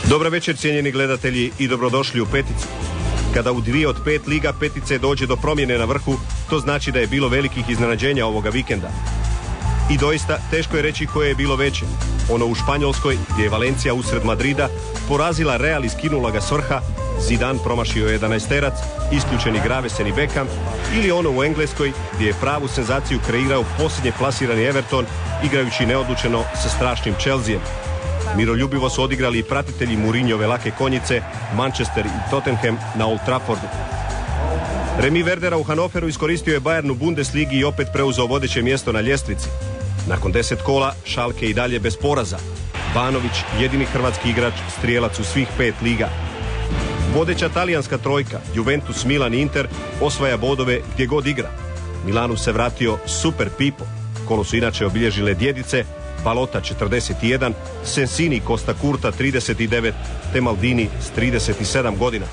Dobar večer, cijenjeni gledatelji, i dobrodošli u Peticu. Kada u 2 od 5 liga petice dođe do promjene na vrhu, to znači da je bilo velikih iznenađenja ovoga vikenda. I doista, teško je reći koje je bilo veće. Ono u Španjolskoj, gdje je Valencija usred Madrida porazila Real i skinula ga s vrha, Zidane promašio 11-terac, isključeni Gravesen i Beckham, ili ono u Engleskoj, gdje je pravu senzaciju kreirao posljednje plasirani Everton, igrajući neodlučeno sa strašnim Chelseaem. Miroljubivo su odigrali i pratitelji Mourinhove lake konjice, Manchester i Tottenham na Old Traffordu. Remi Werdera u Hannoveru iskoristio je Bayern u Bundesligi i opet preuzeo vodeće mjesto na ljestvici. Nakon 10 kola, Schalke i dalje bez poraza. Banović, jedini hrvatski igrač, strijelac u svih 5 liga. Vodeća talijanska trojka, Juventus, Milan i Inter, osvaja bodove gdje god igra. Milanu se vratio Super Pipo. Kolo su inače obilježile djedice, Balota 41, Sensini, Costa Curta 39, te Maldini s 37 godina.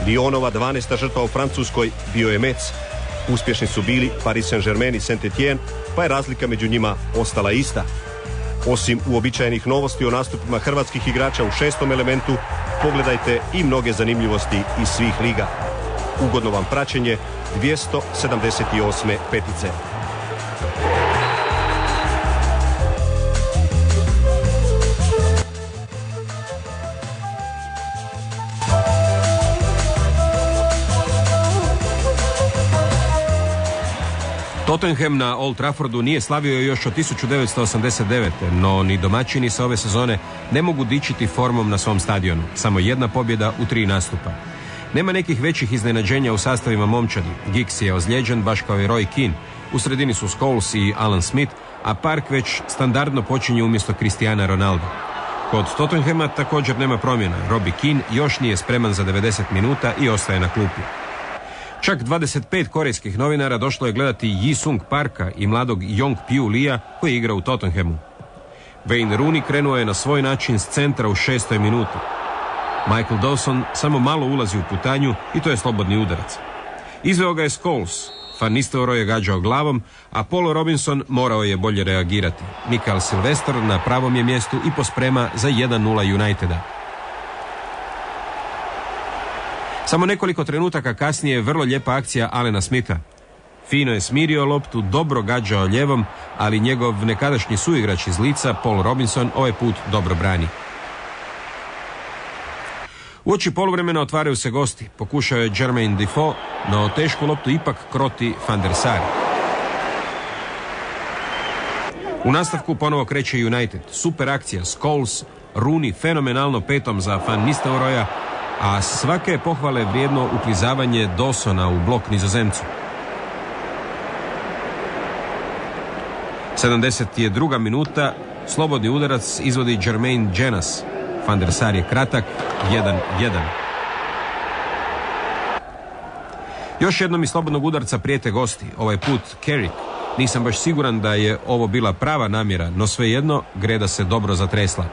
Lyonova 12. žrtva u Francuskoj bio je Metz. Uspješni su bili Paris Saint-Germain i Saint-Étienne, pa je razlika među njima ostala ista. Osim uobičajenih novosti o nastupima hrvatskih igrača u 6. elementu, pogledajte i mnoge zanimljivosti iz svih liga. Ugodno vam praćenje 278. petice. Tottenham na Old Traffordu nije slavio još od 1989. no ni domaćini sa ove sezone ne mogu dičiti formom na svom stadionu. Samo jedna pobjeda u 3 nastupa. Nema nekih većih iznenađenja u sastavima momčadi. Giggs je ozlijeđen baš kao i Roy Keane. U sredini su Scholes i Alan Smith, a Park već standardno počinje umjesto Cristiana Ronalda. Kod Tottenhama također nema promjena. Robbie Keane još nije spreman za 90 minuta i ostaje na klupi. Čak 25 korejskih novinara došlo je gledati Ji-sung Parka i mladog Yong-pyu Lia koji igra u Tottenhamu. Wayne Rooney krenuo je na svoj način s centra u 6. minuti. Michael Dawson samo malo ulazi u putanju i to je slobodni udarac. Izveo ga je Scholes, Van Nistelrooy je gađao glavom, a Paul Robinson morao je bolje reagirati. Mikael Silvestre na pravom je mjestu i posprema za 1-0 Uniteda. Samo nekoliko trenutaka kasnije vrlo lijepa akcija Alena Smitha. Fino je smirio loptu, dobro gađao ljevom, ali njegov nekadašnji suigrač iz Lica, Paul Robinson, ovaj put dobro brani. Uoči poluvremena otvaraju se gosti. Pokušao je Jermaine Defoe, no tešku loptu ipak kroti Van der Sar. U nastavku ponovo kreće United. Super akcija, Scholes, Rooney fenomenalno petom za Van Nistelrooya, a svake je pohvale vrijedno uklizavanje Dawsona u blok Nizozemcu. 72. minuta, slobodni udarac izvodi Jermaine Jenas. Van der Sar je kratak, 1-1. Još jednom iz slobodnog udarca prijete gosti, ovaj put Carrick. Nisam baš siguran da je ovo bila prava namjera, no svejedno greda se dobro zatresla.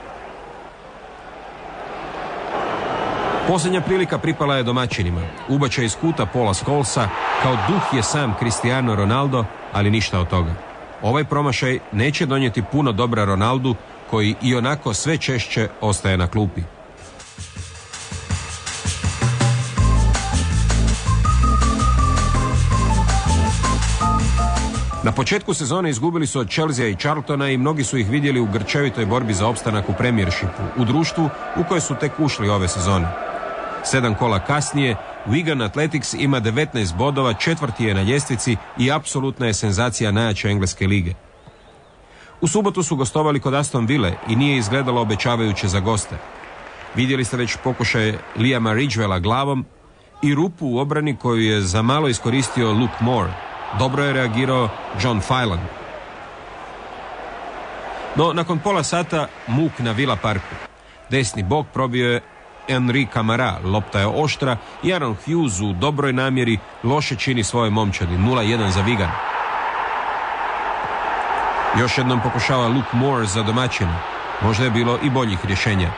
Posljednja prilika pripala je domaćinima. Ubačaj iz kuta Paula Scholesa, kao duh je sam Cristiano Ronaldo, ali ništa od toga. Ovaj promašaj neće donijeti puno dobra Ronaldu, koji i onako sve češće ostaje na klupi. Na početku sezone izgubili su od Chelsea i Charltona i mnogi su ih vidjeli u grčevitoj borbi za opstanak u Premiershipu, u društvu u koje su tek ušli ove sezone. 7 kola kasnije, Wigan Athletics ima 19 bodova, 4. je na ljestvici i apsolutna je senzacija najjače engleske lige. U subotu su gostovali kod Aston Ville i nije izgledalo obećavajuće za goste. Vidjeli ste već pokušaje Liama Ridgewella glavom i rupu u obrani koju je za malo iskoristio Luke Moore. Dobro je reagirao John Phelan. No, nakon pola sata muk na Villa Parku. Desni bok probio je Henri Camara, lopta je oštra i Aaron Hughes u dobroj namjeri loše čini svoje momčadi, 0-1 za Wigan. Još jednom pokušava Luke Moore za domaćina. Možda je bilo i boljih rješenja.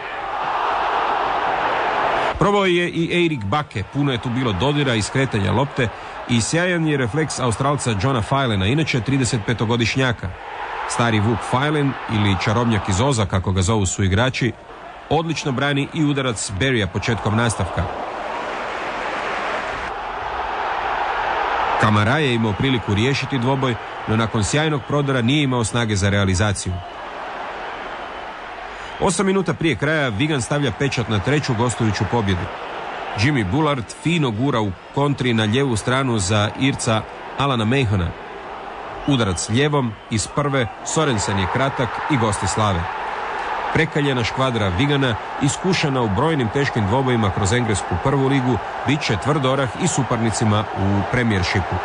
Probao je i Eirik Bakke, puno je tu bilo dodira i skretanja lopte i sjajan je refleks Australca Johna Phelana, inače 35-godišnjaka. Stari Vuk Phelan ili čarobnjak iz Oza, kako ga zovu su igrači, Odlično brani i udarac Berrya početkom nastavka. Camara je imao priliku riješiti dvoboj, no nakon sjajnog prodora nije imao snage za realizaciju. 8 minuta prije kraja Wigan stavlja pečat na treću gostujuću pobjedu. Jimmy Bullard fino gura u kontri na lijevu stranu za Irca Alana Mahona. Udarac lijevom iz prve, Sorensen je kratak i gosti slave. Prekaljena škvadra Wigana, iskušana u brojnim teškim dvobojima kroz englesku prvu ligu, bit će tvrd orah i suparnicima u Premiershipu.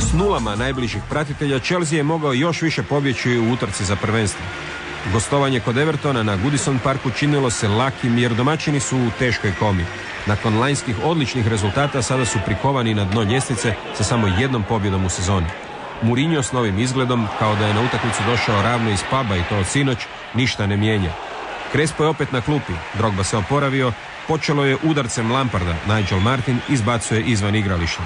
S nulama najbližih pratitelja Chelsea je mogao još više pobjeći u utrci za prvenstvo. Gostovanje kod Evertona na Goodison Parku činilo se lakim jer domaćini su u teškoj komi. Nakon lanjskih odličnih rezultata sada su prikovani na dno ljestvice sa samo jednom pobjedom u sezoni. Mourinho s novim izgledom, kao da je na utakmicu došao ravno iz puba i to od sinoć, ništa ne mijenja. Crespo je opet na klupi, Drogba se oporavio, počelo je udarcem Lamparda, Nigel Martin izbacuje izvan igrališta.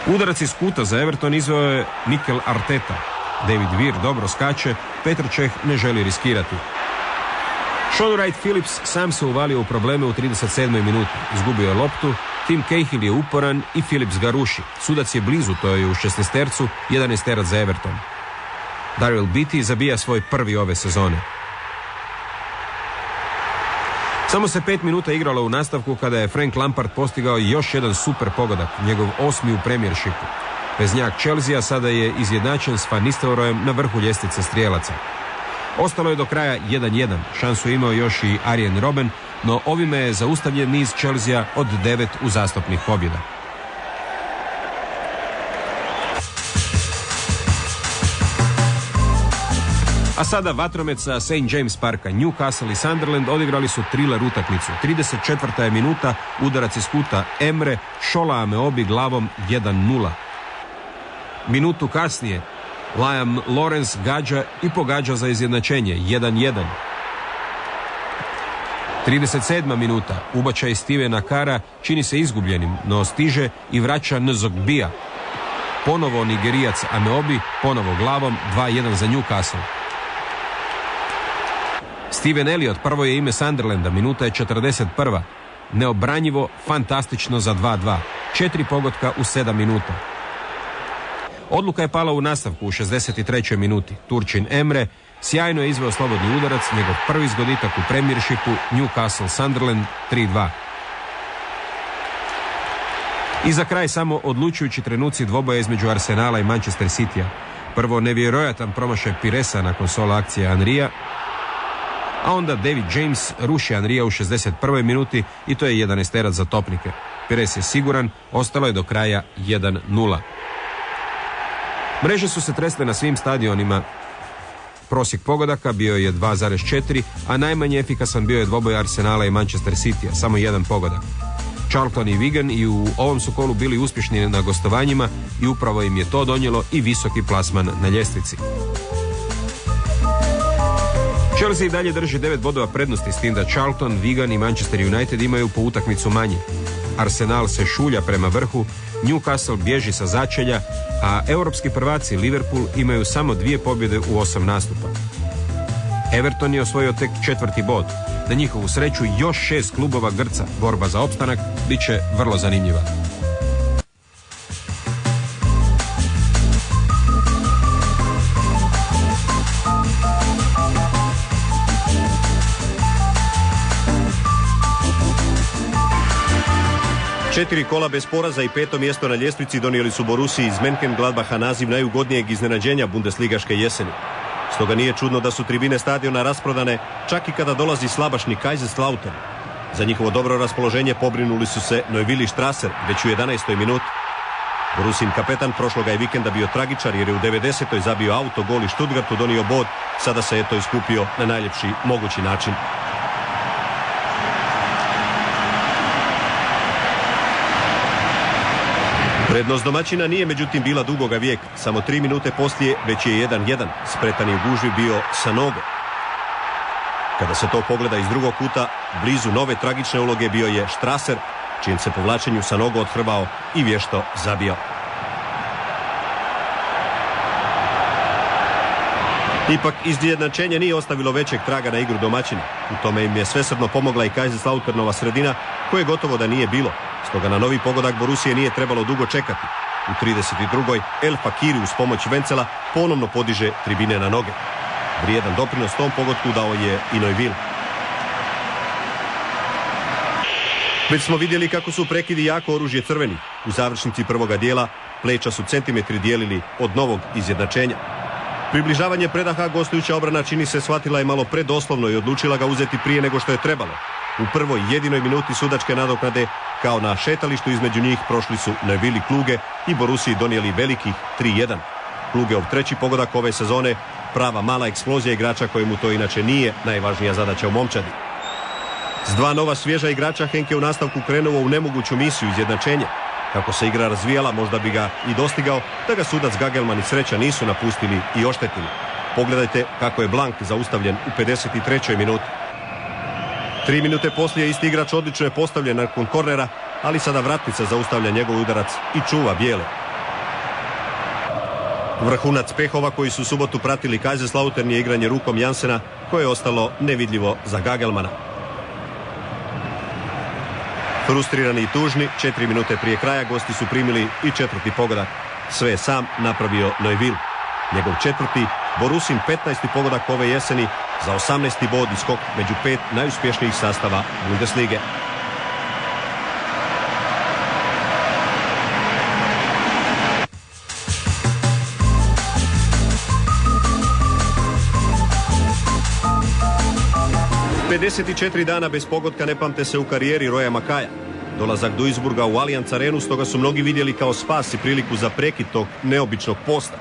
Udarac iz kuta za Everton izveo je Mikel Arteta. David Weir dobro skače, Petr Čeh ne želi riskirati. Sean Wright-Phillips sam se uvalio u probleme u 37. minuti. Izgubio je loptu, Tim Cahill je uporan i Phillips ga ruši. Sudac je blizu, to je u 16-tercu, 11-terac za Everton. Daryl Beattie zabija svoj prvi ove sezone. Samo se 5 minuta igralo u nastavku kada je Frank Lampard postigao još jedan super pogodak, njegov 8. u Premiershipu. Veznjak Chelsea sada je izjednačen s Van Nistelrooyem na vrhu ljestvice strijelaca. Ostalo je do kraja 1-1, šansu imao još i Arjen Robben, no ovime je zaustavljen niz Chelsea od 9 uzastopnih pobjeda. A sada vatromet sa St. James Parka. Newcastle i Sunderland odigrali su thriller utakmicu. 34. je minuta, udarac iz kuta Emre, Shola Ameobi glavom 1-0. Minutu kasnije Liam Lawrence gađa i pogađa za izjednačenje 1-1. 37. minuta, ubačaj Stevena Kara čini se izgubljenim, no stiže i vraća Nzogbia. Ponovo Nigerijac Ameobi, ponovo glavom 2-1 za Newcastle. Steven Elliott prvo je ime Sunderlanda, minuta je 41. Neobranjivo, fantastično za 2-2. 4 pogotka u 7 minuta. Odluka je pala u nastavku u 63. minuti. Turčin Emre sjajno je izveo slobodni udarac, njegov prvi zgoditak u Premiershipu, Newcastle Sunderland 3-2. I za kraj samo odlučujući trenuci dvoboja između Arsenala i Manchester Citya. Prvo nevjerojatan promašaj Piresa nakon solo akcije Henrya, a onda David James ruši Henrya u 61. minuti i to je 11-terac za topnike. Pires je siguran, ostalo je do kraja 1-0. Mreže su se tresle na svim stadionima. Prosjek pogodaka bio je 2,4, a najmanje efikasan bio je dvoboj Arsenala i Manchester Citya, samo jedan pogodak. Charlton i Wigan i u ovom su kolu bili uspješni na gostovanjima i upravo im je to donijelo i visoki plasman na ljestvici. Chelsea i dalje drži 9 bodova prednosti, s tim da Charlton, Wigan i Manchester United imaju po utakmicu manje. Arsenal se šulja prema vrhu, Newcastle bježi sa začelja, a europski prvaci Liverpool imaju samo 2 pobjede u 8 nastupa. Everton je osvojio tek 4. bod. Na njihovu sreću još 6 klubova grca. Borba za opstanak bit će vrlo zanimljiva. Četiri kola bez poraza i 5. mjesto na ljestvici donijeli su Borussiji iz Mönchengladbacha naziv najugodnijeg iznenađenja bundesligaške jeseni. Stoga nije čudno da su tribine stadiona rasprodane čak i kada dolazi slabašni Kaiserslautern. Za njihovo dobro raspoloženje pobrinuli su se Neuvilli Strasser već u 11. minuti. Borussin kapetan prošloga je vikenda bio tragičar jer je u 90. zabio autogol i Stuttgartu donio bod, sada se eto iskupio na najljepši mogući način. Prednost domaćina nije međutim bila dugoga vijeka. Samo 3 minute poslije već je 1-1. Spretan je u gužvi bio Sanogo. Kada se to pogleda iz drugog kuta, blizu nove tragične uloge bio je Strasser, čijem se povlačenju sa nogu othrvao i vješto zabijao. Ipak izjednačenje nije ostavilo većeg traga na igru domaćina. U tome im je svesrdno pomogla i Kaiserslauternova sredina, koje gotovo da nije bilo. Stoga na novi pogodak Borusije nije trebalo dugo čekati. U 32. El Fakiri uz pomoć Vencela ponovno podiže tribine na noge. Vrijedan doprinos tom pogodku dao je i Neuville. Već smo vidjeli kako su prekidi jako oružje crveni. U završnici prvoga dijela pleća su centimetri dijelili od novog izjednačenja. Približavanje predaha gostujuća obrana čini se shvatila je malo predoslovno i odlučila ga uzeti prije nego što je trebalo. U prvoj jedinoj minuti sudačke nadoknade kao na šetalištu između njih prošli su Neuville i Kluge i Borusiji donijeli velikih 3-1. Klugeov treći pogodak ove sezone, prava mala eksplozija igrača kojemu to inače nije najvažnija zadaća u momčadi. S dva nova svježa igrača Henk je u nastavku krenuo u nemoguću misiju izjednačenja. Kako se igra razvijala, možda bi ga i dostigao da ga sudac Gagelman i Sreća nisu napustili i oštetili. Pogledajte kako je Blank zaustavljen u 53. minuti. 3 minute poslije isti igrač odlično je postavljen nakon kornera, ali sada vratnica zaustavlja njegov udarac i čuva bijele. Vrhunac pehova koji su u subotu pratili Kaiserslautern je igranje rukom Jansena, koje je ostalo nevidljivo za Gagelmana. Frustrirani i tužni, 4 minute prije kraja gosti su primili i četvrti pogodak. Sve je sam napravio Neuville. Njegov četvrti, Borusin 15. pogodak ove jeseni za 18. bod i skok među 5 najuspješnijih sastava Bundeslige. ...54 dana bez pogotka ne pamte se u karijeri Roya Makaja. Dolazak Duisburga u Allianz Arenu stoga su mnogi vidjeli kao spas i priliku za prekid tog neobičnog posta.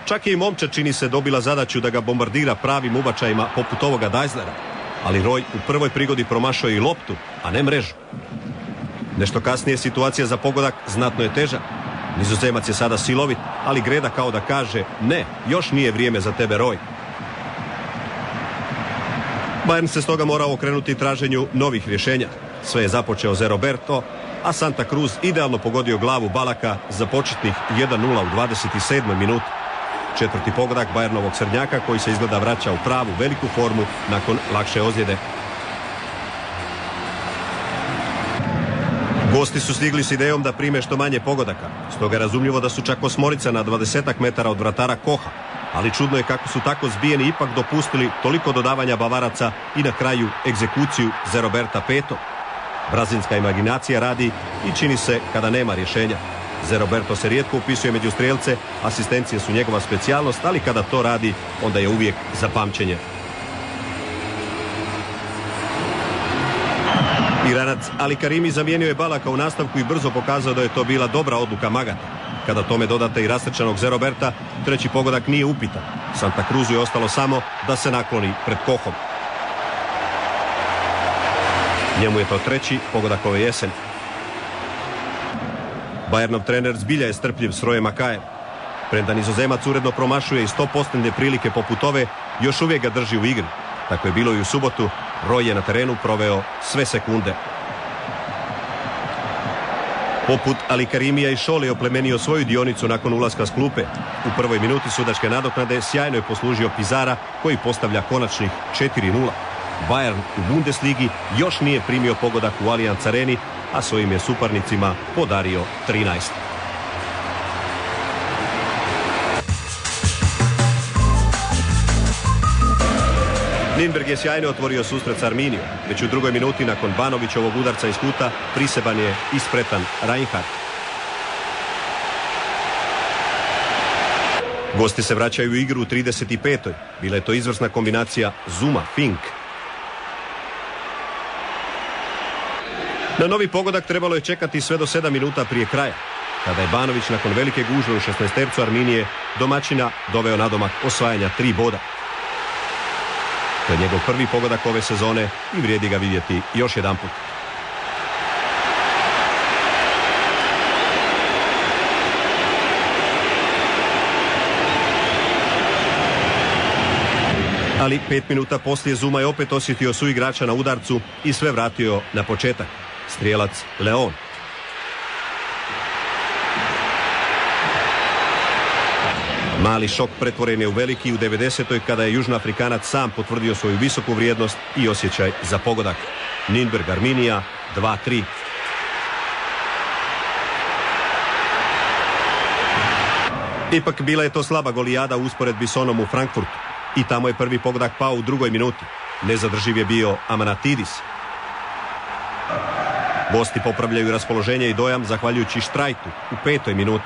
Čak je i momčad čini se dobila zadaću da ga bombardira pravim ubačajima poput ovoga Deislera. Ali Roy u prvoj prigodi promašao i loptu, a ne mrežu. Nešto kasnije situacija za pogodak znatno je teža. Nizozemac je sada silovit, ali Greda kao da kaže ne, još nije vrijeme za tebe Roy. Bayern se stoga morao okrenuti traženju novih rješenja. Sve je započeo za Roberto, a Santa Cruz idealno pogodio glavu Balaka za početnih 1-0 u 27. minuti. Četvrti pogodak Bayernovog srednjaka koji se izgleda vraća u pravu veliku formu nakon lakše ozljede. Gosti su stigli s idejom da prime što manje pogodaka. Stoga je razumljivo da su čak osmorica na 20 metara od vratara Koha. Ali čudno je kako su tako zbijeni ipak dopustili toliko dodavanja Bavaraca i na kraju egzekuciju za Roberta Peto. Brazilska imaginacija radi i čini se kada nema rješenja. Zeroberto se rijetko upisuje među strijelce, asistencije su njegova specijalnost, ali kada to radi, onda je uvijek za pamćenje. Iranac Ali Karimi zamijenio je Balaka u nastavku i brzo pokazao da je to bila dobra odluka Magata. Kada tome dodate i rasrčanog Zeroberta, treći pogodak nije upitan. Santa Cruzu je ostalo samo da se nakloni pred Kohom. Njemu je to treći pogodak ove jeseni. Bayernov trener zbilja je strpljiv s Royem Makajem. Premda Nizozemac uredno promašuje i 100% prilike poput ove, još uvijek ga drži u igri. Tako je bilo i u subotu. Roy je na terenu proveo sve sekunde. Poput Ali Karimija i Šoli je oplemenio svoju dionicu nakon ulaska s klupe. U prvoj minuti sudačke nadoknade sjajno je poslužio Pizara koji postavlja konačnih 4-0. Bayern u Bundesligi još nije primio pogodak u Allianz Areni, a svojim je suparnicima podario 13. Nürnberg je sjajno otvorio susret s Arminijom. Već u drugoj minuti nakon Banovićovog udarca iz kuta priseban je ispretan Reinhardt. Gosti se vraćaju u igru u 35. Bila je to izvrsna kombinacija Zuma-Fink. Na novi pogodak trebalo je čekati sve do 7 minuta prije kraja, kada je Banović nakon velike gužve u 16. Arminije domaćina doveo nadomak osvajanja 3 boda. To je njegov prvi pogodak ove sezone i vrijedi ga vidjeti još jedanput. Ali 5 minuta poslije Zuma je opet osjetio suigrača na udarcu i sve vratio na početak. strijelac Leon. Mali šok pretvoren je u veliki u 90. kada je Južnoafrikanac sam potvrdio svoju visoku vrijednost i osjećaj za pogodak. Nürnberg Arminija 2-3. Ipak bila je to slaba golijada u usporedbi s onom u Frankfurtu. I tamo je prvi pogodak pao u 2. minuti. Nezadrživ je bio Amanatidis. Gosti popravljaju raspoloženje i dojam zahvaljujući štrajtu u 5. minuti.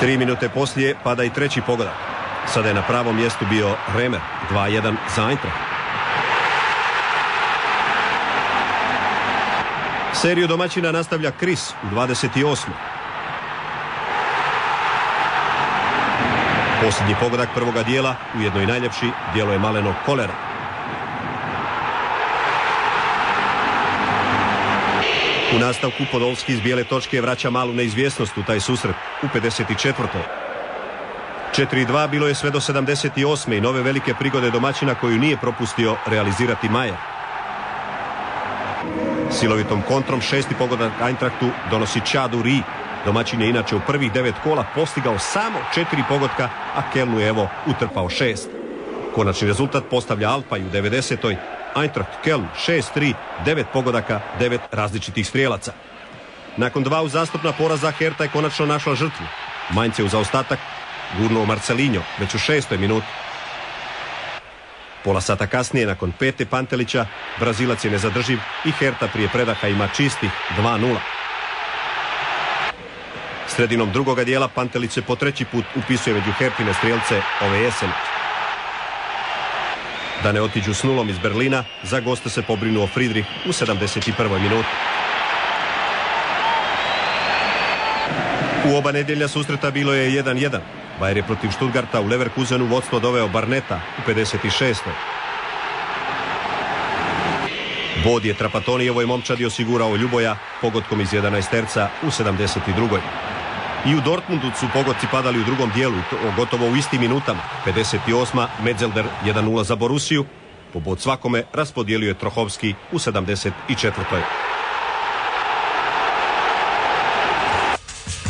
Tri minute poslije pada i treći pogodak. Sada je na pravom mjestu bio Remer, 2-1 za Eintracht. Seriju domaćina nastavlja Kris u 28. Posljednji pogodak prvoga dijela, ujedno i najljepši, dijelo je malenog Kolera. U nastavku Podolski iz bijele točke vraća malu neizvjesnost u taj susret u 54. 4-2 bilo je sve do 78. i nove velike prigode domaćina koju nije propustio realizirati Majer. Silovitom kontrom šesti pogodak Eintrachtu donosi Čadu Ri. Domaćin je inače u prvih 9 kola postigao samo 4 pogotka, a Kelnu je evo utrpao 6. Konačni rezultat postavlja Alpaj u 90. Eintracht Keln 6-3, 9 pogodaka, 9 različitih strijelaca. Nakon 2 uzastopna poraza Hertha je konačno našla žrtvu. Mainz je u zaostatak gurnuo Marcelinho već u 6. minuti. Pola sata kasnije, nakon 5. Pantelića, Brazilac je nezadrživ i Hertha prije predaha ima čistih 2-0. Sredinom drugoga dijela Pantelić se po treći put upisuje među Hertine strijelce ove jeseni. Da ne otiđu s nulom iz Berlina, za goste se pobrinuo Friedrich u 71. minuti. U oba nedjelja susreta bilo je 1-1. Bayer je protiv Stuttgarta u Leverkusenu vodstvo doveo Barneta u 56. Bod je Trapatonijevoj momčadi osigurao Ljuboja pogodkom iz 11 terca u 72. I u Dortmundu su pogodci padali u drugom dijelu, gotovo u istim minutama. 58. Metzelder 1-0 za Borussiju. Po bod svakome raspodijelio je Trohovski u 74.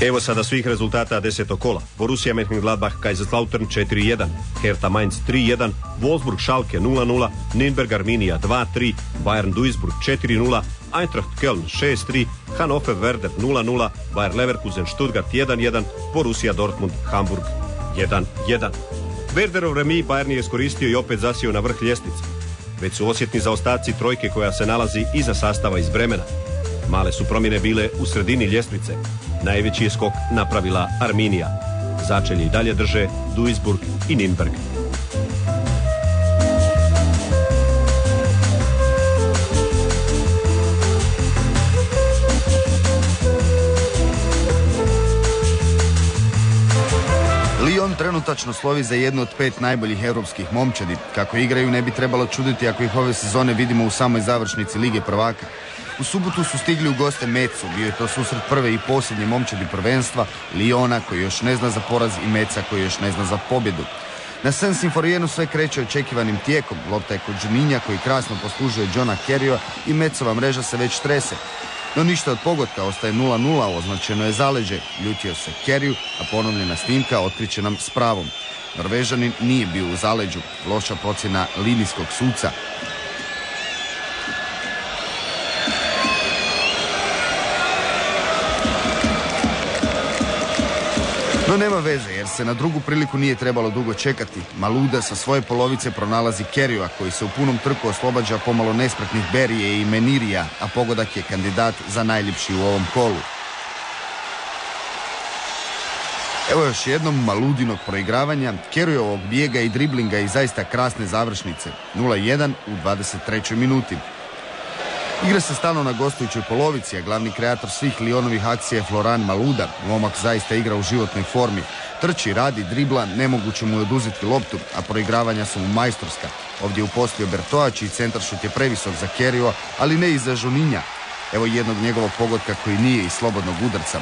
Evo sada svih rezultata 10. kola. Borussia Mönchengladbach Kaiserslautern 4-1, Hertha Mainz 3-1, Wolfsburg Schalke 0-0, Nürnberg Arminija 2-3, Bayern Duisburg 4-0, Eintracht Köln 6-3, Hannover Werder 0-0, Bayer Leverkusen Stuttgart 1-1, Borussia Dortmund Hamburg 1-1. Werderov remi Bayern je iskoristio i opet zasio na vrh ljestvice. Već su osjetni zaostaci trojke koja se nalazi iza sastava iz Bremena. Male su promjene bile u sredini ljestvice. Najveći je skok napravila Arminija. Začelje i dalje drže Duisburg i Nürnberg. Lyon trenutačno slovi za jednu od 5 najboljih europskih momčadi. Kako igraju ne bi trebalo čuditi ako ih ove sezone vidimo u samoj završnici Lige prvaka. U subotu su stigli u goste Metzu, bio je to susret prve i posljednje momčadi prvenstva, Lyona koji još ne zna za poraz i Metza koji još ne zna za pobjedu. Na Saint-Symphorienu sve kreće očekivanim tijekom, lopta je kod Juninha koji krasno poslužuje Johna Kerrya i Metzova mreža se već trese. No ništa od pogotka, ostaje 0-0, označeno je zaleđe, ljutio se Kerryu, a ponovljena snimka otkriće nam s pravom. Norvežanin nije bio u zaleđu, loša procjena linijskog suca. No nema veze jer se na drugu priliku nije trebalo dugo čekati. Maluda sa svoje polovice pronalazi Kerrya koji se u punom trku oslobađa pomalo nespretnih Berije i Menirija, a pogodak je kandidat za najljepši u ovom kolu. Evo još jednom Maludinog proigravanja, Kerryovog bijega i driblinga i zaista krasne završnice. 0-1 u 23. minuti. Igra se stalno na gostujućoj polovici, a glavni kreator svih Lyonovih akcija je Florent Malouda. Momak zaista igra u životnoj formi. Trči, radi, dribla, nemoguće mu je oduzeti loptu, a proigravanja su mu majstorska. Ovdje je uposlio Bertoa, čiji centaršut je previsok za Kerrya, ali ne i za Juninha. Evo jednog njegovog pogotka koji nije iz slobodnog udarca.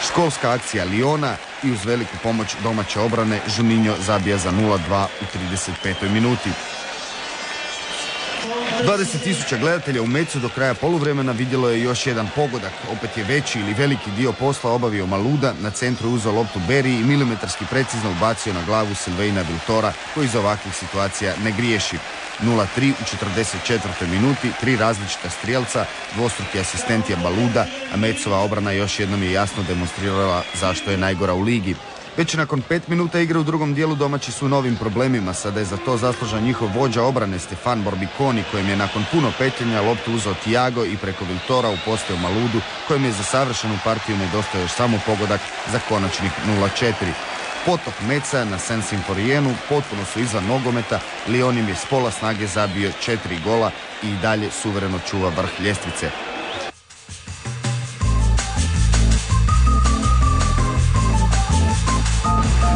Školska akcija Liona i uz veliku pomoć domaće obrane Juninho zabija za 0-2 u 35. minuti. 20.000 gledatelja u Metzu do kraja poluvremena vidjelo je još jedan pogodak. Opet je veći ili veliki dio posla obavio Maluda, na centru uzeo loptu Berry i milimetarski precizno ubacio na glavu Silveina Viltora, koji iz ovakvih situacija ne griješi. 0-3 u 44. minuti, 3 različita strijelca, dvostruki asistent je Maluda, a Metzova obrana još jednom je jasno demonstrirala zašto je najgora u ligi. Već nakon 5 minuta igre u drugom dijelu domaći su u novim problemima. Sada je za to zaslužan njihov vođa obrane Stefan Borbiconi, kojem je nakon puno petljanja loptu uzeo Thiago i preko Viltora upostio Maludu, kojem je za savršenu partiju nedostao još samo pogodak za konačnih 0-4. Potok Meca na Saint-Symphorienu potpuno su izvan nogometa. Lyon im je s pola snage zabio 4 gola i dalje suvereno čuva vrh ljestvice.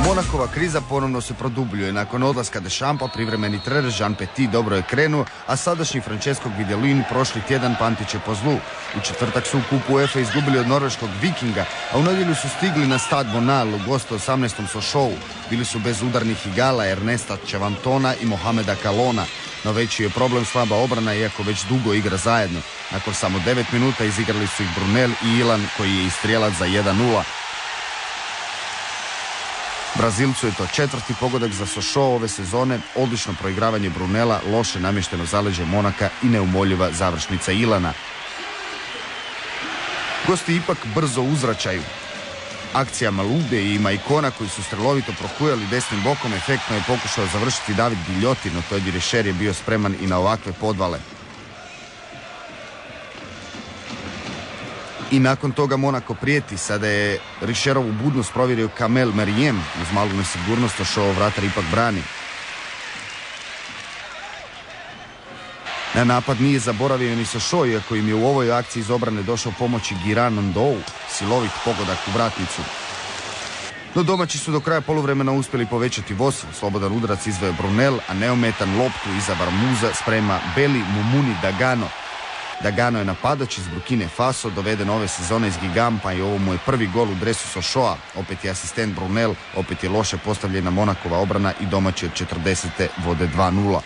Monakova kriza ponovno se produbljuje. Nakon odlaska Deschampa privremeni trener Jean Petit dobro je krenuo, a sadašnji Francesco Guidolin prošli tjedan pamtiće po zlu. U četvrtak su u kupu UEFA izgubili od norveškog Vikinga, a u nedjelju su stigli na Stade Bonal u gostu 18. Sochaux. Bili su bez udarnih igala Ernesta Chevantona i Mohameda Kalona. No veći je problem slaba obrana, iako već dugo igra zajedno. Nakon samo 9 minuta izigrali su ih Brunel i Ilan, koji je istrijelac za 1-0. Brazilcu je to 4. pogodak za Sochaux ove sezone, odlično proigravanje Brunela, loše namješteno zaleđe Monaka i neumoljiva završnica Ilana. Gosti ipak brzo uzvraćaju. Akcija Malude i Maicona, koji su strelovito prokujali desnim bokom, efektno je pokušao završiti David Guillotti, no Todi Richer je bio spreman i na ovakve podvale. I nakon toga Monako prijeti. Sada je Richerovu budnost provjerio Kamel Meriem. Uz malu nesigurnost Sochaux vratar ipak brani. Na napad nije zaboravio ni Sochaux, iako im je u ovoj akciji iz obrane došao pomoći Giran Ndou, silovit pogodak u vratnicu. No domaći su do kraja poluvremena uspjeli povećati vodstvo. Slobodan udarac izveo Brunel, a neometan loptu iza Varmuza sprema Beli Mumuni Dagano. Dagano je napadač iz Burkine Faso, doveden ove sezone iz Gigampa i ovo mu je prvi gol u dresu Sochauxa. Opet je asistent Brunel, opet je loše postavljena Monakova obrana i domaći od 40. vode 2-0.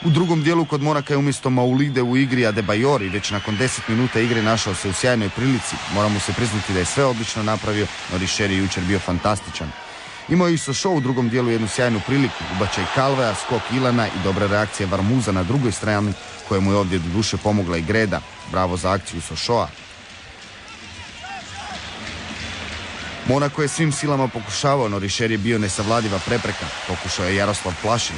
U drugom dijelu kod Monaka je umjesto Maulide u igri Adebayor i već nakon 10 minuta igre našao se u sjajnoj prilici. Mora mu se priznati da je sve odlično napravio, no Richer je jučer bio fantastičan. Imao je i Sochaux u drugom dijelu jednu sjajnu priliku, ubačaj Calvea, skok Ilana i dobra reakcija Varmuza na drugoj strani, kojemu je ovdje do duše pomogla i Greda. Bravo za akciju Sochauxa. Monako je svim silama pokušavao, no Richer je bio nesavladiva prepreka. Pokušao je Jaroslav Plašin.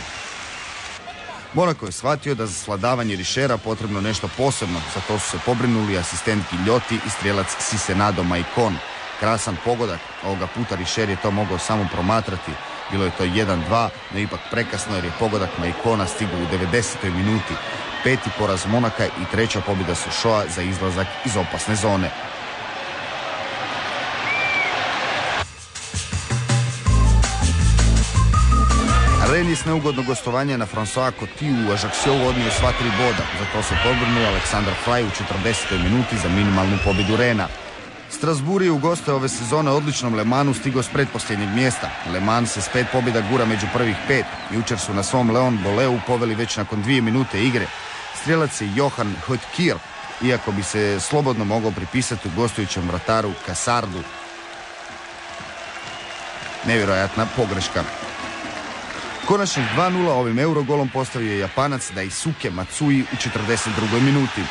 Monako je shvatio da za svladavanje Richera potrebno nešto posebno. Za to su se pobrinuli asistent Guillotti i strijelac Sisenado Maicon. Krasan pogodak, ovoga puta Richer je to mogao samo promatrati. Bilo je to 1-2, no ipak prekasno jer je pogodak Maicona stigao u 90. minuti. 5. poraz Monaka i 3. pobjeda Sochauxa za izlazak iz opasne zone. Rennes neugodno gostovanje na François Coty u Ajacciu odnio sva 3 boda. Za to se pobrinuo Aleksandar Fraj u 40. minuti za minimalnu pobjedu Rena. Strasbourg je u goste ove sezone odličnom Le Mansu stigao s pretposljednjeg mjesta. Le Mans se s 5 pobjeda gura među prvih 5. Jučer su na svom Leon Boleu poveli već nakon 2 minute igre. Strijelac je Johan Hotkir, iako bi se slobodno mogao pripisati u gostujućem vrataru Kasardu. Nevjerojatna pogreška. Konačnih 2-0 ovim Eurogolom postavio je Japanac Daisuke Matsui u 42. minuti.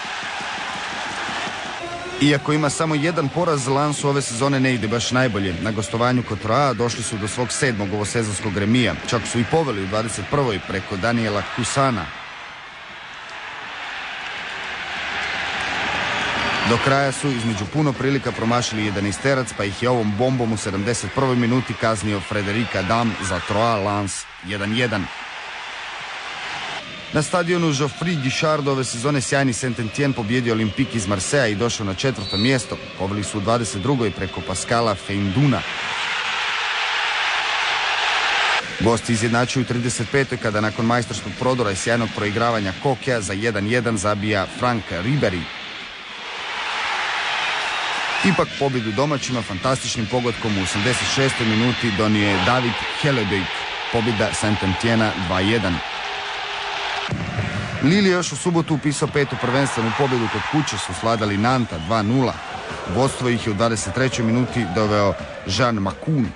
Iako ima samo 1 poraz, Lansu ove sezone ne ide baš najbolje. Na gostovanju kod Troa došli su do svog 7. ovosezonskog remija. Čak su i poveli u 21. preko Daniela Kusana. Do kraja su između puno prilika promašili 11-terac, pa ih je ovom bombom u 71. minuti kaznio Frederic Adam za Troa Lens 1-1. Na stadionu Geoffroy Guichard ove sezone sjajni Saint-Étienne pobjedio Olympique iz Marseja i došao na 4. mjesto. Poveli su u 22. preko Pascala Feinduna. Gosti izjednačuju 35. kada nakon majstorskog prodora i sjajnog proigravanja Kokea za 1-1 zabija Frank Ribéry. Ipak pobjedu domaćima fantastičnim pogodkom u 86. minuti donio je David Helebig, pobjeda Saint-Etienne 2-1. Lille je još u subotu upisao 5. prvenstvenu pobjedu kod kuće, su sladali Nanta 2-0. Vodstvo ih je u 23. minuti doveo Jean Macoun.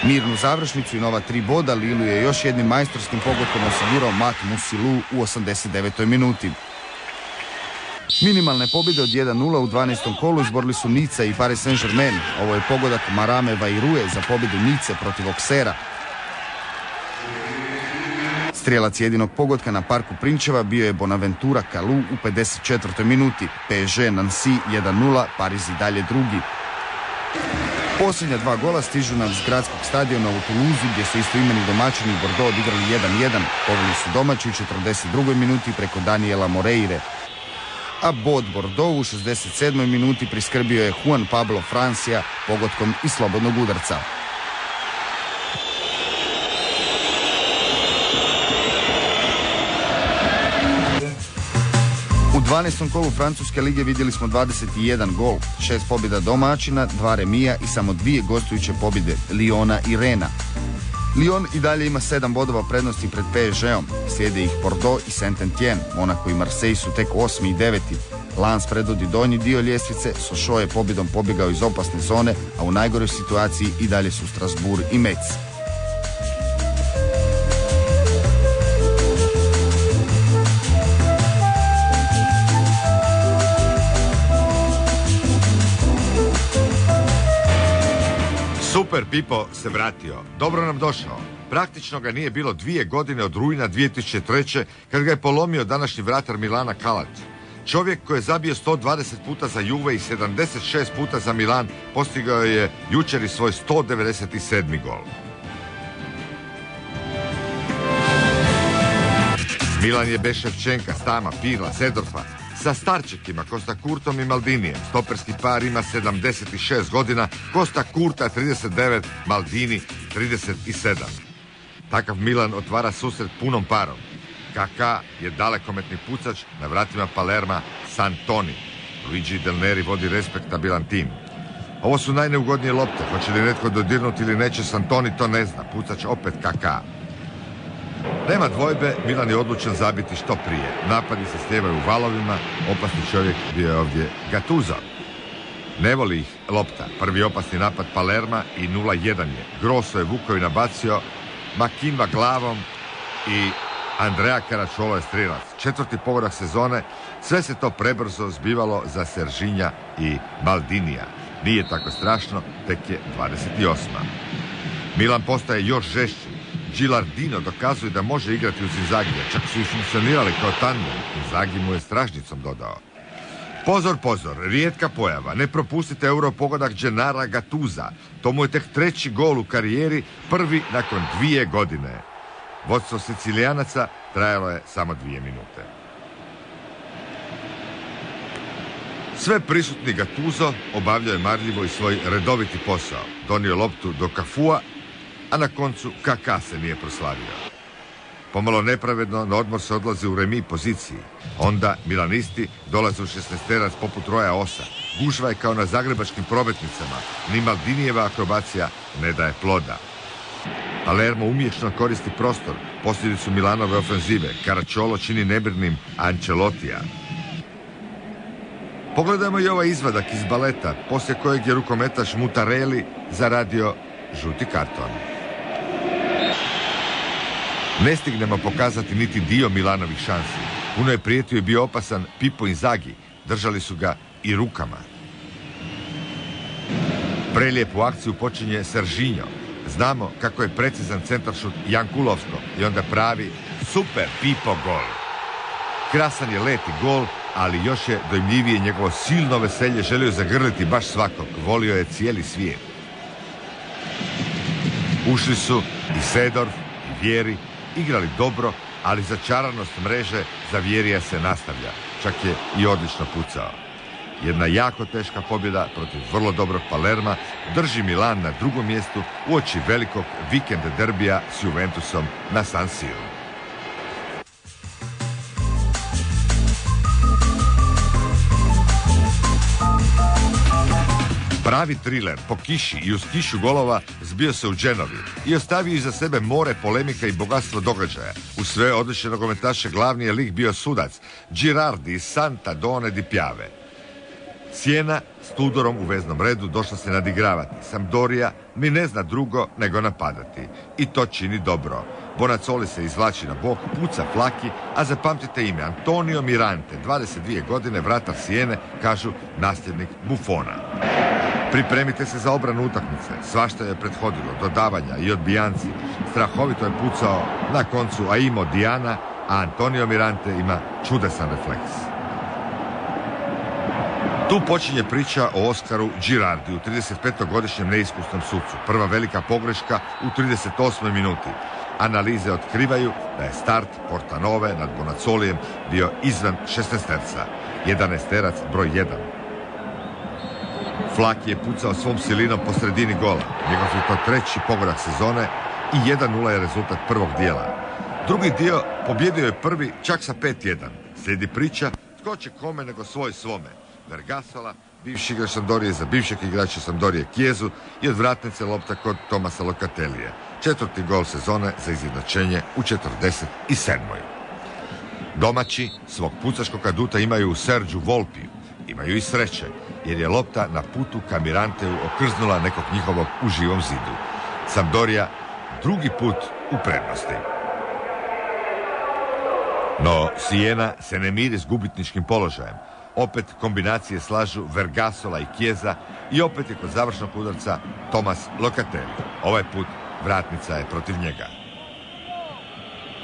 Mirnu završnicu i nova 3 boda Lille je još jednim majstorskim pogodkom osigurao Mat Musilu u 89. minuti. Minimalne pobjede od 1-0 u 12. kolu izborili su Nice i Paris Saint-Germain. Ovo je pogodak Marame Vairue za pobjedu Nice protiv Auxerra. Strijelac jedinog pogotka na parku Prinčeva bio je Bonaventura Kalou u 54. minuti. PSG Nancy 1-0, Pariz i dalje drugi. Posljednja 2 gola stižu nam s gradskog stadiona u Toulouse, gdje su istoimeni domaćini Bordeaux odigrali 1-1. Poveli su domaći u 42. minuti preko Daniela Moreire. A bod Bordeaux u 67. minuti priskrbio je Juan Pablo Francia pogodkom iz slobodnog udarca. U 12. kolu Francuske lige vidjeli smo 21 gol, 6 pobjeda domaćina, 2 remija i samo 2 gostujuće pobjede Lyona i Rena. Lyon i dalje ima 7 bodova prednosti pred PSG-om. Slijede ih Bordeaux i Saint-Etienne. Monaco i Marseille su tek 8. i 9. Lens predvodi donji dio ljestvice, Sochaux je pobjedom pobjegao iz opasne zone, a u najgoroj situaciji i dalje su Strasbourg i Metz. Super Pipo se vratio. Dobro nam došao. Praktično ga nije bilo 2 godine od rujna 2003. kad ga je polomio današnji vratar Milana Kalat. Čovjek koji je zabio 120 puta za Juve i 76 puta za Milan postigao je jučer i svoj 197. gol. Milan je bez Ševčenka, Stama, Pirla, Sedorfa. Sa starčekima Costa Curtom i Maldinijem. Stoperski par ima 76 godina, Costa Curta 39, Maldini 37. Takav Milan otvara susret punom parom. Kaká je dalekometni pucač, na vratima Palerma Santoni. Luigi Del Neri vodi respektabilan tim. Ovo su najneugodnije lopte, hoće li netko dodirnuti ili neće, Santoni to ne zna, pucač opet Kaká. Nema dvojbe, Milan je odlučan zabiti što prije. Napadi se slijevaju u valovima, opasni čovjek bio je ovdje Gattuso. Ne voli ih lopta. Prvi opasni napad Palerma i 0-1 je. Grosso je vukao i nabacio, Makinva glavom i Andrea Caracciolo je strilac. 4. pogodak sezone, sve se to prebrzo zbivalo za Serginja i Maldinija. Nije tako strašno, tek je 28. Milan postaje još žešći. Gilardino dokazuje da može igrati uz Inzagija, čak su i funkcionirali kao tandem. Inzaghi mu je stražnicom dodao. Pozor, rijetka pojava. Ne propustite euro pogodak Gennara Gattusa. To mu je tek 3. gol u karijeri, prvi nakon 2 godine. Vodstvo Sicilijanaca trajalo je samo 2 minute. Sve prisutni Gattuso obavljao je marljivo i svoj redoviti posao. Donio loptu do Cafua, a na koncu Kaká se nije proslavio. Pomalo nepravedno na odmor se odlazi u remi poziciji. Onda milanisti dolaze u 16-terac poput roja osa. Gužva je kao na zagrebačkim prometnicama. Ni Maldinijeva akrobacija ne daje ploda. Palermo umješno koristi prostor, posljedicu Milanove ofenzive. Caracciolo čini nemirnim Ancelotija. Pogledajmo i ovaj izvadak iz baleta, poslije kojeg je rukometaš Mutarelli zaradio žuti karton. Ne stignemo pokazati niti dio Milanovih šansi. Puno je prijetio i bio opasan Pippo Inzaghi. Držali su ga i rukama. Prelijepu akciju počinje Serginho. Znamo kako je precizan centaršut Jankulovsko i onda pravi super Pippo gol. Krasan je let i gol, ali još je dojmljivije njegovo silno veselje, želio zagrliti baš svakog. Volio je cijeli svijet. Ušli su i Sedorf i Vieri, igrali dobro, ali začaranost mreže za Vierija se nastavlja. Čak je i odlično pucao. Jedna jako teška pobjeda protiv vrlo dobrog Palerma drži Milan na 2. mjestu uoči velikog vikend derbija s Juventusom na San Siru. Pravi triler po kiši i uz kišu golova zbio se u Genovi i ostavio iza sebe more polemika i bogatstvo događaja. U sve odlične nogometaše glavni je lik bio sudac Girardi iz Santa Done di Piave. Siena s Tudorom u veznom redu došla se nadigravati. Sampdoria ni ne zna drugo nego napadati. I to čini dobro. Bonazzoli se izvlači na bok, puca Flaki, a zapamtite ime Antonio Mirante, 22 godine, vratar Siene, kažu nasljednik Buffona. Pripremite se za obranu utakmice. Svašta je prethodilo, dodavanja i odbijanci. Strahovito je pucao na koncu Aimo Diana, a Antonio Mirante ima čudesan refleks. Tu počinje priča o Oskaru Girardiju, 35-godišnjem neiskusnom sucu. Prva velika pogreška u 38. minuti. Analize otkrivaju da je start Portanove nad Bonazzolijem bio izvan 16-terca. 11-terac broj 1. Flaki je pucao svom silinom po sredini gola. Njegov je to treći pogodak sezone i 1-0 je rezultat prvog dijela. Drugi dio pobjedio je prvi čak sa 5-1. Slijedi priča tko će kome nego svoj svome. Vergasola, bivši igrač Sampdorije za bivšeg igrača Sampdorije Chiesu i od vratnice lopta kod Tomasa Locatellije. 4. gol sezone za izjednačenje u 47. Domaći svog pucačkog aduta imaju u Sergiu Volpiju. Imaju i sreće, jer je lopta na putu ka Miranteu okrznula nekog njihovog u živom zidu. Sampdoria drugi put u prednosti. No Siena se ne miri s gubitničkim položajem. Opet kombinacije slažu Vergasola i Chiesa i opet je kod završnog udarca Tomas Locatelli. Ovaj put vratnica je protiv njega.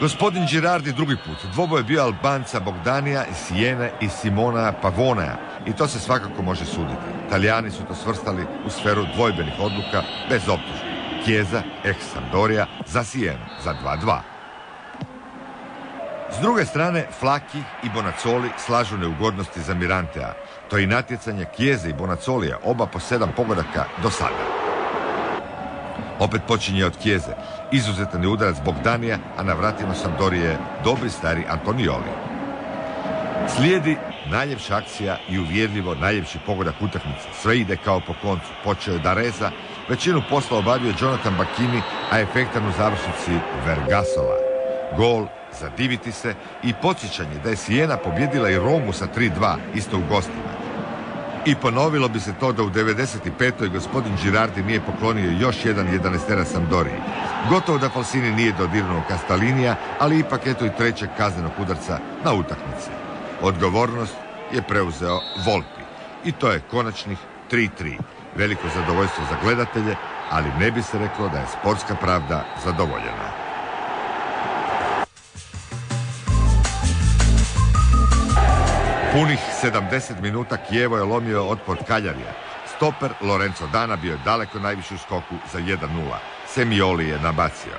Gospodin Girardi drugi put. Dvoboj je bio Albanca Bogdanija iz Siene i Simona Pavonea i to se svakako može suditi. Italijani su to svrstali u sferu dvojbenih odluka bez optužbi. Chiesa, ex Sampdoria, za Sienu, za 2-2. S druge strane, Flaki i Bonazzoli slažu neugodnosti za Mirantea. To je i natjecanje Chiese i Bonazzolija, oba po 7 pogodaka do sada. Opet počinje od Chiese. Izuzetan je udarac Bogdanija, a na vratima Sampdorije je dobri stari Antonioli. Slijedi najljepša akcija i uvjerljivo najljepši pogodak utakmice. Sve ide kao po koncu. Počeo je Dareza, većinu posla obavio Jonathan Bacchini, a efektan u završnici Vergasola. Gol, zadiviti se i podsjećanje da je Siena pobjedila i Romu sa 3-2, isto u gostima. I ponovilo bi se to da u 95. gospodin Girardi nije poklonio još jedan 11-terac Sampdoriji. Gotovo da Falsini nije dodirnuo Castalinija, ali ipak eto i trećeg kaznenog udarca na utakmici. Odgovornost je preuzeo Volpi. I to je konačnih 3-3. Veliko zadovoljstvo za gledatelje, ali ne bi se reklo da je sportska pravda zadovoljena. Punih 70 minuta Chievo je lomio otpor Cagliarija. Stoper Lorenzo Dana bio je daleko najviši u skoku za 1-0. Semioli je nabacio.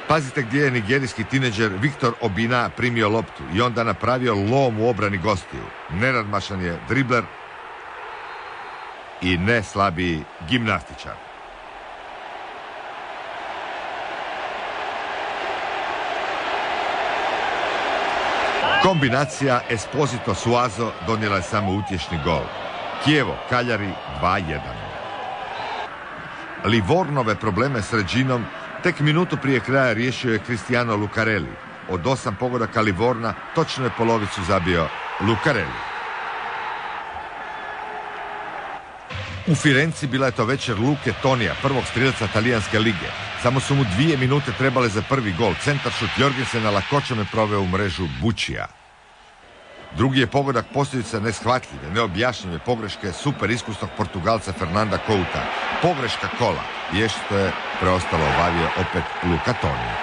Pazite gdje je nigerijski tineđer Victor Obina primio loptu i onda napravio lom u obrani gostiju. Nenadmašan je dribler i ne slabiji gimnastičar. Kombinacija Esposito-Suazo donijela je samo utješni gol. Chievo, Cagliari 2-1. Livornove probleme s Reginom tek minutu prije kraja riješio je Cristiano Lucarelli. Od 8 pogodaka Livorna točno je polovicu zabio Lucarelli. U Firenci bila je to večer Luke Tonija, prvog strijelca talijanske lige. Samo su mu 2 minute trebale za prvi gol. Centaršut Jorgensena lakoćom je proveo u mrežu Bučija. Drugi je pogodak posljedica neshvatljive, neobjašnjive pogreške super iskusnog Portugalca Fernanda Couta. Pogreška kola, je što je preostalo obavio opet Luka Tonija.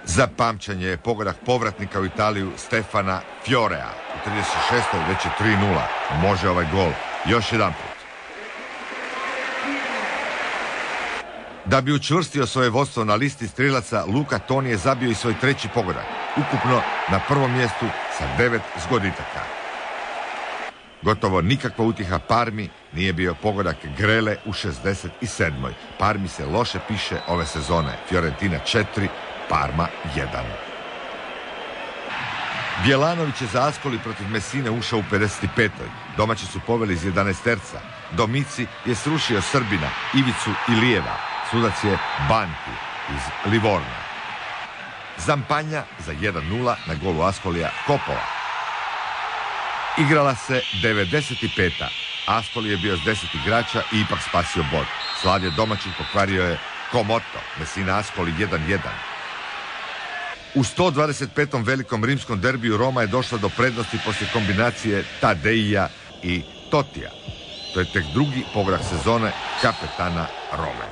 Za pamćenje je pogodak povratnika u Italiju Stefana Fiorea. U 36. već je 3-0. Može ovaj gol još jedan put. Da bi učvrstio svoje vodstvo na listi strijelaca, Luka Toni je zabio i svoj treći pogodak. Ukupno na prvom mjestu sa 9 zgoditaka. Gotovo nikakva utjeha Parmi nije bio pogodak Grele u 67. Parmi se loše piše ove sezone. Fiorentina 4, Parma 1. Bjelanović je za Ascoli protiv Messine ušao u 55. Domaći su poveli iz 11-terca. Domici je srušio Srbina Ivicu Ilijeva. Sudac je Banti iz Livorna. Zampanja za 1-0 na golu Ascolija Kopova. Igrala se 95. Ascoli je bio s 10 igrača i ipak spasio bod. Slavije domaćih pokvario je Komoto. Messina Ascoli 1-1. U 125. velikom rimskom derbiju Roma je došla do prednosti poslije kombinacije Tadeija i Totija. To je tek drugi pogodak sezone kapetana Rome.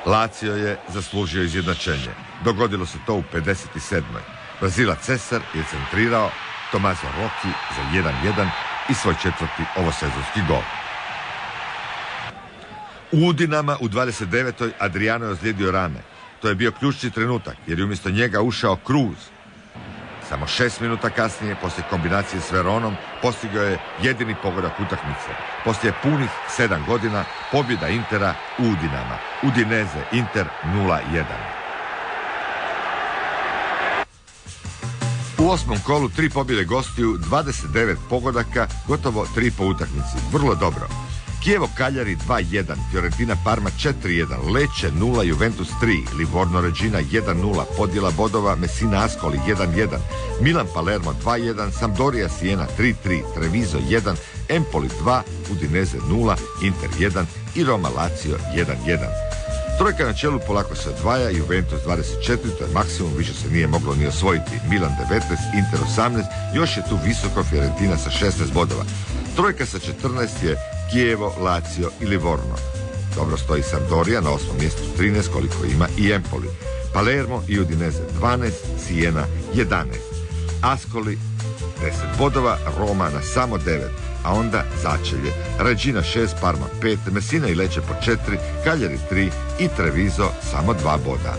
Lazio je zaslužio izjednačenje. Dogodilo se to u 57. Brazilac Cesar je centrirao, Tommaso Rocchi za 1-1 i svoj četvrti ovosezonski gol. U Udinama u 29. Adriano je ozlijedio rame. To je bio ključni trenutak jer je umjesto njega ušao Cruz. Samo 6 minuta kasnije, poslije kombinacije s Veronom, postigao je jedini pogodak utakmice. Poslije punih 7 godina pobjeda Intera u Udinama. Udineze Inter 0-1. U 8. kolu 3 pobjede gostiju, 29 pogodaka, gotovo 3 po utakmici. Vrlo dobro. Kijevo Cagliari 2-1, Fiorentina Parma 4-1, Lecce 0, Juventus 3, Livorno Regina 1-0, podjela bodova Messina Ascoli 1-1, Milan Palermo 2-1, Sampdoria Siena 3-3, Treviso 1, Empoli 2, Udinese 0, Inter 1 i Roma Lazio 1-1. Trojka na čelu polako se odvaja, Juventus 24, to je maksimum, više se nije moglo ni osvojiti. Milan 19, Inter 18, još je tu visoko Fiorentina sa 16 bodova. Trojka sa 14 je Kijevo, Lazio i Livorno. Dobro stoji Sampdoria na 8. mjestu 13, koliko ima i Empoli. Palermo i Udinese 12, Siena 11. Ascoli 10 bodova, Roma na samo 9, a onda začelje. Regina 6, Parma 5, Messina i Lecce po 4, Cagliari 3 i Treviso samo 2 boda.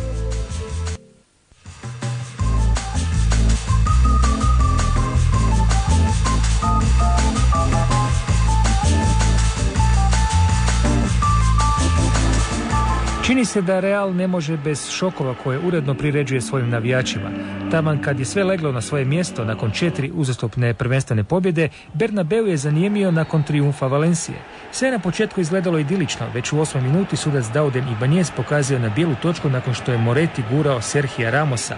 Čini se da Real ne može bez šokova koje uredno priređuje svojim navijačima. Taman kad je sve leglo na svoje mjesto nakon 4 uzastopne prvenstvene pobjede, Bernabeu je zanijemio nakon trijumfa Valencije. Sve na početku izgledalo idilično, već u 8. minuti sudac Dauden Ibanez pokazao na bijelu točku nakon što je Moretti gurao Serhija Ramosa.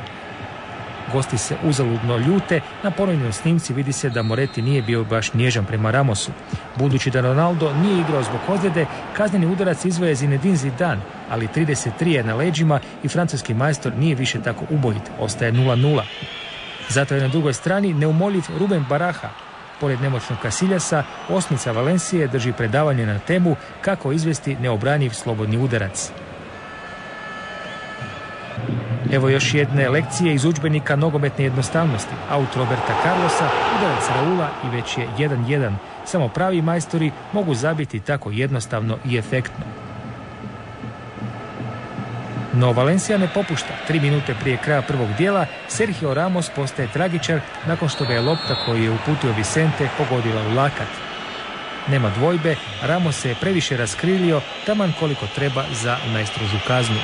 Gosti se uzaludno ljute, na ponovnoj snimci vidi se da Moretti nije bio baš nježan prema Ramosu. Budući da Ronaldo nije igrao zbog ozljede, kazneni udarac izveo je Zinedine Zidane, ali 33 je na leđima i francuski majstor nije više tako ubojit, ostaje 0-0. Zato je na drugoj strani neumoljiv Ruben Baraha. Pored nemoćnog Casiljasa, osmica Valencije drži predavanje na temu kako izvesti neobranjiv slobodni udarac. Evo još jedne lekcije iz udžbenika nogometne jednostavnosti. Aut Roberta Carlosa, udarac Raula i već je 1-1. Samo pravi majstori mogu zabiti tako jednostavno i efektno. No Valencija ne popušta. 3 minute prije kraja prvog dijela Sergio Ramos postaje tragičar nakon što ga je lopta koju je uputio Vicente pogodila u lakat. Nema dvojbe, Ramos se je previše raskrilio, taman koliko treba za najstrožu kaznu.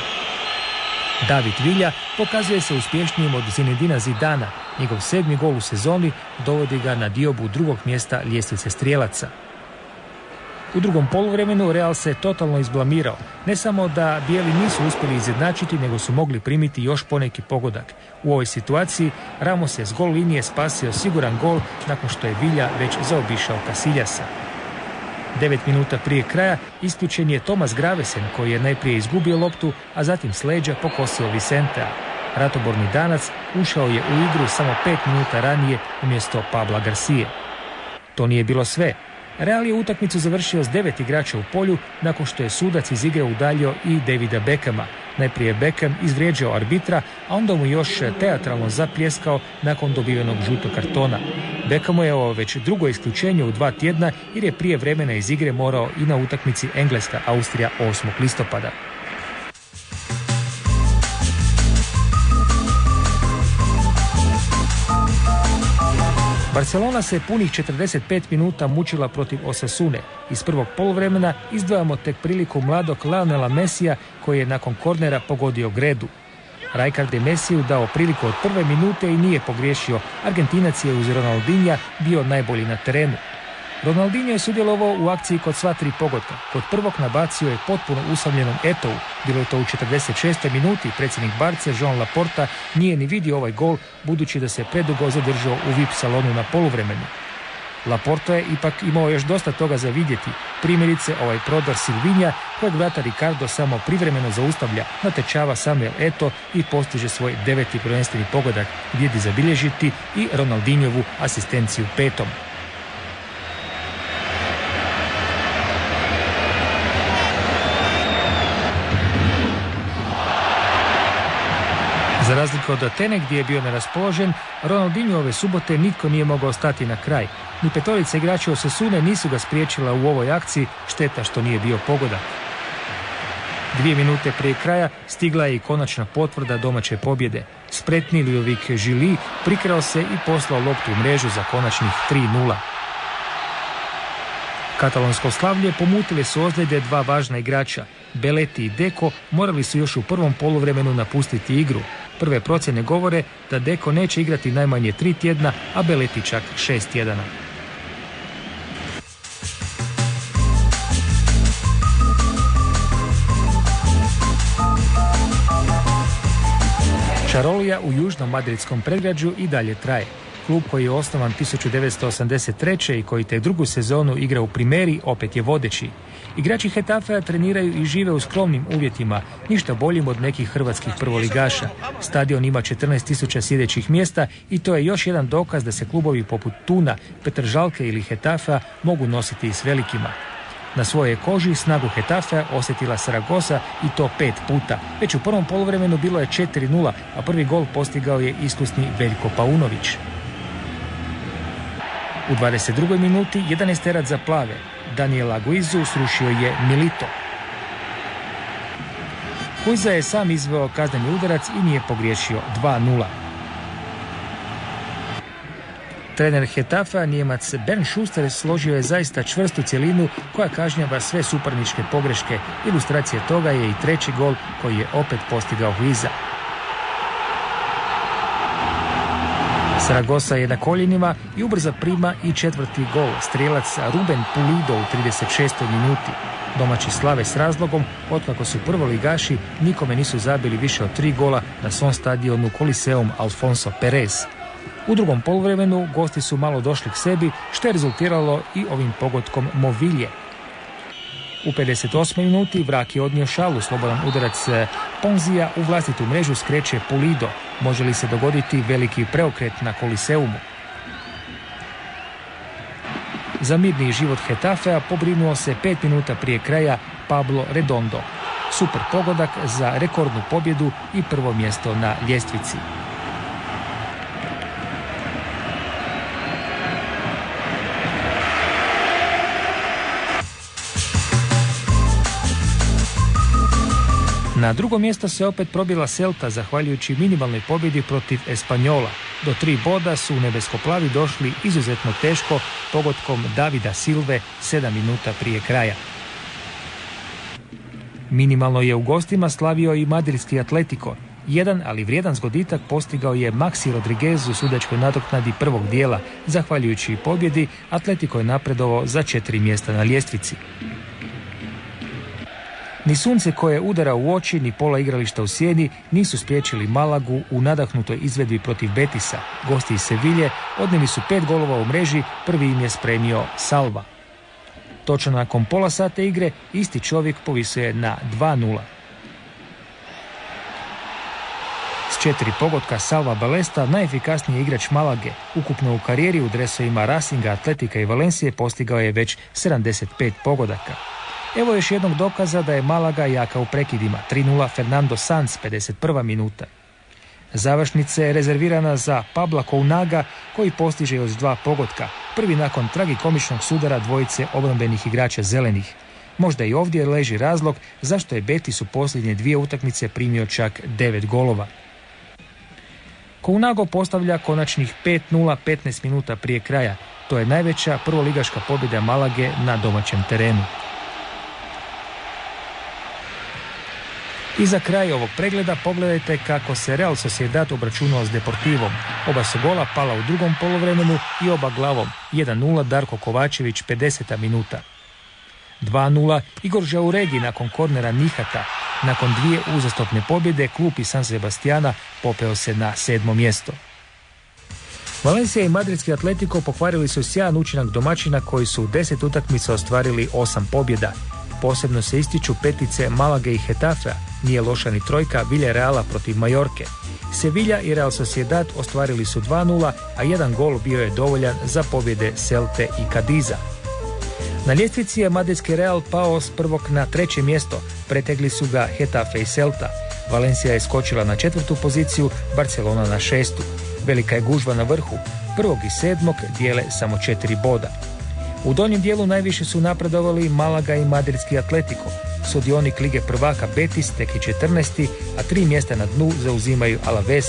David Villa pokazuje se uspješnijim od Zinedina Zidana. Njegov 7. gol u sezoni dovodi ga na diobu drugog mjesta ljestvice strijelaca. U drugom poluvremenu Real se totalno izblamirao. Ne samo da bijeli nisu uspjeli izjednačiti, nego su mogli primiti još poneki pogodak. U ovoj situaciji Ramos je s gol linije spasio siguran gol nakon što je Villa već zaobišao Casiljasa. 9 minuta prije kraja isključen je Tomas Gravesen koji je najprije izgubio loptu, a zatim s leđa pokosio Vicentea. Ratoborni Danac ušao je u igru samo 5 minuta ranije umjesto Pabla Garcije. To nije bilo sve. Real je utakmicu završio s 9 igrača u polju nakon što je sudac iz igre udaljio i Davida Beckhama. Najprije Beckham izvrijeđao arbitra, a onda mu još teatralno zapljeskao nakon dobivenog žutog kartona. Beckhamu je ovo već drugo isključenje u 2 tjedna jer je prije vremena iz igre morao i na utakmici Engleska-Austrija 8. listopada. Barcelona se punih 45 minuta mučila protiv Osasune. Iz prvog poluvremena izdvajamo tek priliku mladog Lionela Messija koji je nakon kornera pogodio gredu. Rijkaard je Messiju dao priliku od prve minute i nije pogriješio. Argentinac je uz Ronaldinha bio najbolji na terenu. Ronaldinho je sudjelovao u akciji kod sva 3 pogotka. Kod prvog nabacio je potpuno usamljenom Eto'u. Bilo je to u 46. minuti. Predsjednik Barce Joan Laporta nije ni vidio ovaj gol, budući da se predugo zadržao u VIP salonu na poluvremenu. Laporta je ipak imao još dosta toga za vidjeti. Primjerice ovaj prodor Silvinja, kojeg vrata Ricardo samo privremeno zaustavlja, natečava Samuel Eto'o i postiže svoj 9. prvenstveni pogodak, gdje bi zabilježiti i Ronaldinhovu asistenciju 5. Za razliku od Atene, gdje je bio neraspoložen, Ronaldinho ove subote nitko nije mogao stati na kraj. Ni petorica igrača Osasune nisu ga spriječila u ovoj akciji, šteta što nije bio pogodak. 2 minute prije kraja stigla je i konačna potvrda domaće pobjede. Spretni Ludovic Giuly prikrao se i poslao loptu u mrežu za konačnih 3:0. Katalonsko slavlje pomutile su ozljede 2 važna igrača. Belletti i Deco morali su još u prvom poluvremenu napustiti igru. Prve procjene govore da Deco neće igrati najmanje 3 tjedna, a Belletti čak 6 tjedana. Čarolija u južnom madridskom predgrađu i dalje traje. Klub koji je osnovan 1983. i koji te drugu sezonu igra u Primeri opet je vodeći. Igrači Getafea treniraju i žive u skromnim uvjetima, ništa boljim od nekih hrvatskih prvoligaša. Stadion ima 14.000 sjedećih mjesta i to je još jedan dokaz da se klubovi poput Tuna, Petržalke ili Getafea mogu nositi i s velikima. Na svojoj koži snagu Getafea osjetila Saragosa i to 5 puta. Već u prvom poluvremenu bilo je 4:0, a prvi gol postigao je iskusni Veljko Paunović. U 22. minuti 11 za plave. Daniela Guizu srušio je Milito. Guiza je sam izveo kazneni udarac i nije pogriješio 2:0. Trener Getafea, Nijemac Bernd Schuster, složio je zaista čvrstu cjelinu koja kažnjava sve suparničke pogreške. Ilustracija toga je i 3. gol koji je opet postigao Guiza. Saragosa je na koljenima i ubrzo prima i 4. gol. Strijelac Ruben Pulido u 36. minuti. Domaći slave s razlogom, otkako su prvoligaši nikome nisu zabili više od 3 gola na svom stadionu Coliseum Alfonso Perez. U drugom poluvremenu gosti su malo došli k sebi, što je rezultiralo i ovim pogodkom Movilje. U 58. minuti Vrak je odnio šalu, slobodan udarac Ponzija u vlastitu mrežu skreće Pulido. Može li se dogoditi veliki preokret na Koliseumu? Za mirniji život Getafea pobrinuo se 5 minuta prije kraja Pablo Redondo. Super pogodak za rekordnu pobjedu i prvo mjesto na ljestvici. Na drugo mjesto se opet probila Celta zahvaljujući minimalnoj pobjedi protiv Espanjola. Do 3 boda su nebeskoplavi došli izuzetno teško pogodkom Davida Silve 7 minuta prije kraja. Minimalno je u gostima slavio i madridski Atletico. Jedan, ali vrijedan zgoditak postigao je Maxi Rodriguez u sudačkoj nadoknadi prvog dijela. Zahvaljujući pobjedi, Atletico je napredovao za 4 mjesta na ljestvici. Ni sunce koje udara u oči, ni pola igrališta u sjeni nisu spriječili Malagu u nadahnutoj izvedbi protiv Betisa. Gosti iz Sevilje odnijeli su 5 golova u mreži, prvi im je spremio Salva. Točno nakon pola sata igre, isti čovjek povisuje na 2:0. S 4 pogotka Salva Balesta, najefikasniji igrač Malage. Ukupno u karijeri u dresovima Racinga, Atletika i Valencije postigao je već 75 pogodaka. Evo još jednog dokaza da je Malaga jaka u prekidima. 3:0 Fernando Sanz, 51. minuta. Završnica je rezervirana za Pabla Kounaga, koji postiže još 2 pogotka. Prvi nakon tragikomičnog sudara dvojice obrambenih igrača zelenih. Možda i ovdje leži razlog zašto je Betis u posljednje 2 utakmice primio čak 9 golova. Kounago postavlja konačnih 5:0 15 minuta prije kraja. To je najveća prvoligaška pobjeda Malage na domaćem terenu. I za kraj ovog pregleda pogledajte kako se Real Sociedad obračunao s Deportivom. Oba su gola pala u drugom poluvremenu i oba glavom. 1-0 Darko Kovačević 50. minuta. 2-0 Igor Žauregi nakon kornera Nihata. Nakon 2 uzastopne pobjede klub iz San Sebastiana popeo se na 7. mjesto. Valencia i madridski Atletico pokvarili su sjajan učinak domaćina koji su u 10 utakmica ostvarili 8 pobjeda. Posebno se ističu petice Malage i Getafea, nije loša ni trojka Villarreala protiv Majorke. Sevilla i Real Sociedad ostvarili su 2-0, a jedan gol bio je dovoljan za pobjede Celte i Cadiza. Na ljestvici je madridski Real pao s 1. na 3. mjesto, pretegli su ga Getafe i Celta. Valencia je skočila na 4. poziciju, Barcelona na 6. Velika je gužva na vrhu, 1. i 7. dijele samo 4 boda. U donjem dijelu najviše su napredovali Malaga i madridski Atletico. Sudionik Lige prvaka Betis tek je 14. a 3 mjesta na dnu zauzimaju Alaves